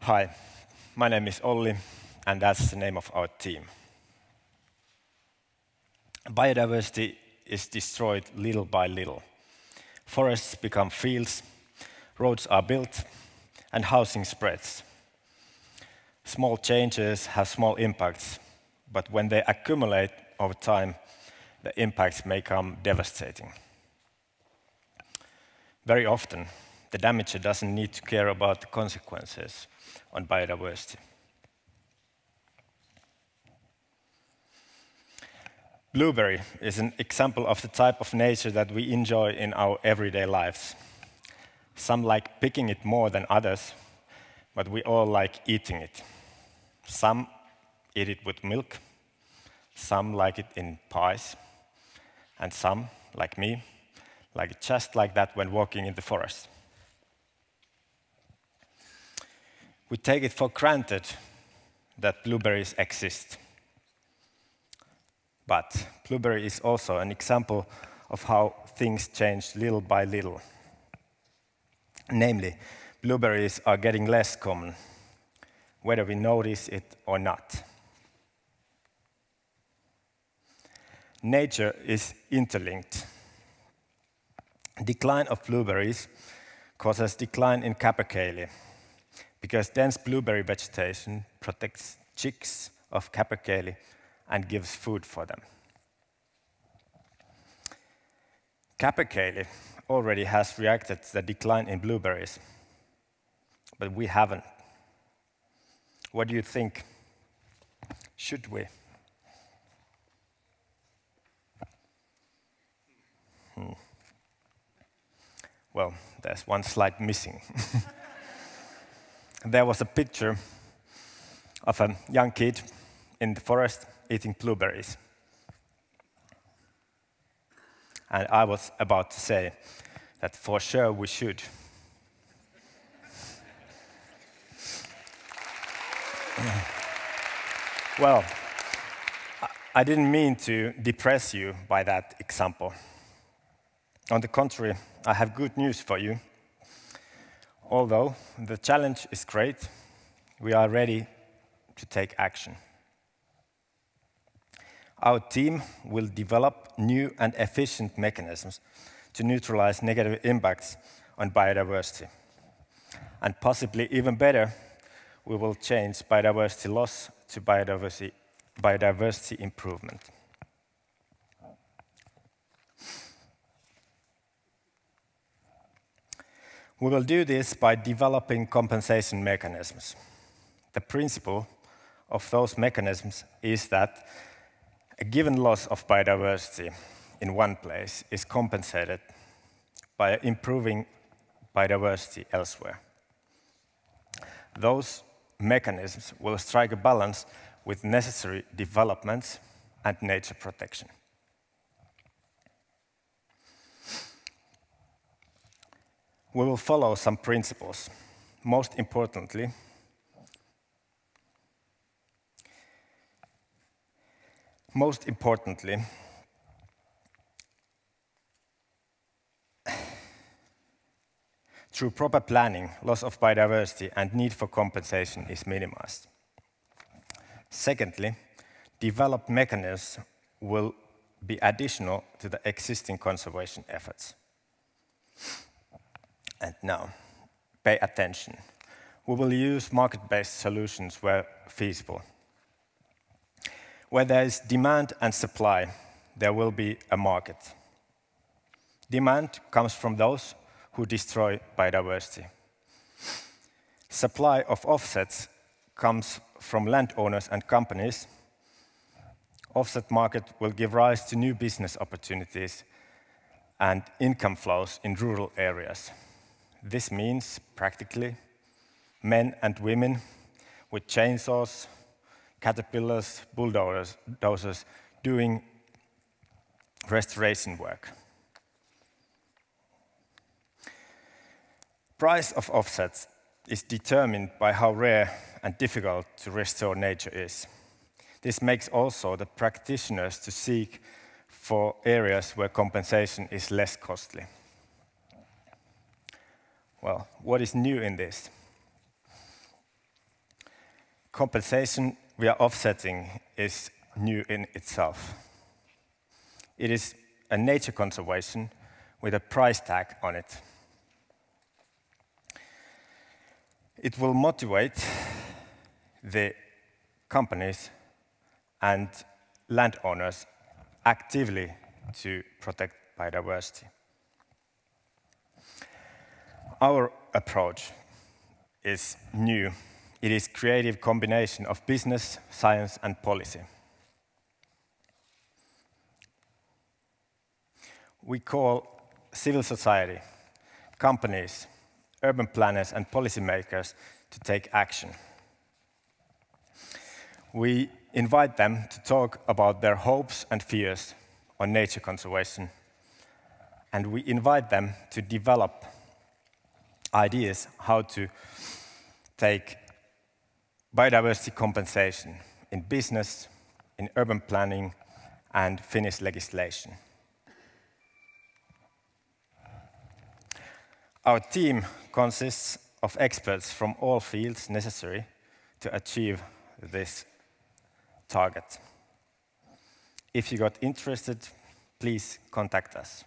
Hi, my name is Olli, and that's the name of our team. Biodiversity is destroyed little by little. Forests become fields, roads are built, and housing spreads. Small changes have small impacts, but when they accumulate over time, the impacts may become devastating. Very often, the damager doesn't need to care about the consequences on biodiversity. Blueberry is an example of the type of nature that we enjoy in our everyday lives. Some like picking it more than others, but we all like eating it. Some eat it with milk, some like it in pies, and some, like me, like it just like that when walking in the forest. We take it for granted that blueberries exist. But blueberry is also an example of how things change little by little. Namely, blueberries are getting less common, whether we notice it or not. Nature is interlinked. Decline of blueberries causes decline in capercaillie, because dense blueberry vegetation protects chicks of capercaillie and gives food for them. Capercaillie already has reacted to the decline in blueberries, but we haven't. What do you think? Should we? Well, there's one slide missing. There was a picture of a young kid in the forest eating blueberries. And I was about to say that for sure we should. Well, I didn't mean to depress you by that example. On the contrary, I have good news for you. Although the challenge is great, we are ready to take action. Our team will develop new and efficient mechanisms to neutralize negative impacts on biodiversity. And possibly even better, we will change biodiversity loss to biodiversity improvement. We will do this by developing compensation mechanisms. The principle of those mechanisms is that a given loss of biodiversity in one place is compensated by improving biodiversity elsewhere. Those mechanisms will strike a balance with necessary developments and nature protection. We will follow some principles. Most importantly, through proper planning, loss of biodiversity and need for compensation is minimized. Secondly, developed mechanisms will be additional to the existing conservation efforts. And now, pay attention. We will use market-based solutions where feasible. Where there is demand and supply, there will be a market. Demand comes from those who destroy biodiversity. Supply of offsets comes from landowners and companies. Offset market will give rise to new business opportunities and income flows in rural areas. This means, practically, men and women with chainsaws, caterpillars, bulldozers doing restoration work. Price of offsets is determined by how rare and difficult to restore nature is. This makes also the practitioners to seek for areas where compensation is less costly. Well, what is new in this? compensation we are offsetting is new in itself. It is a nature conservation with a price tag on it. It will motivate the companies and landowners actively to protect biodiversity. Our approach is new. It is a creative combination of business, science, and policy. We call civil society, companies, urban planners, and policymakers to take action. We invite them to talk about their hopes and fears on nature conservation, and we invite them to develop ideas how to take biodiversity compensation in business, in urban planning, and Finnish legislation. Our team consists of experts from all fields necessary to achieve this target. If you got interested, please contact us.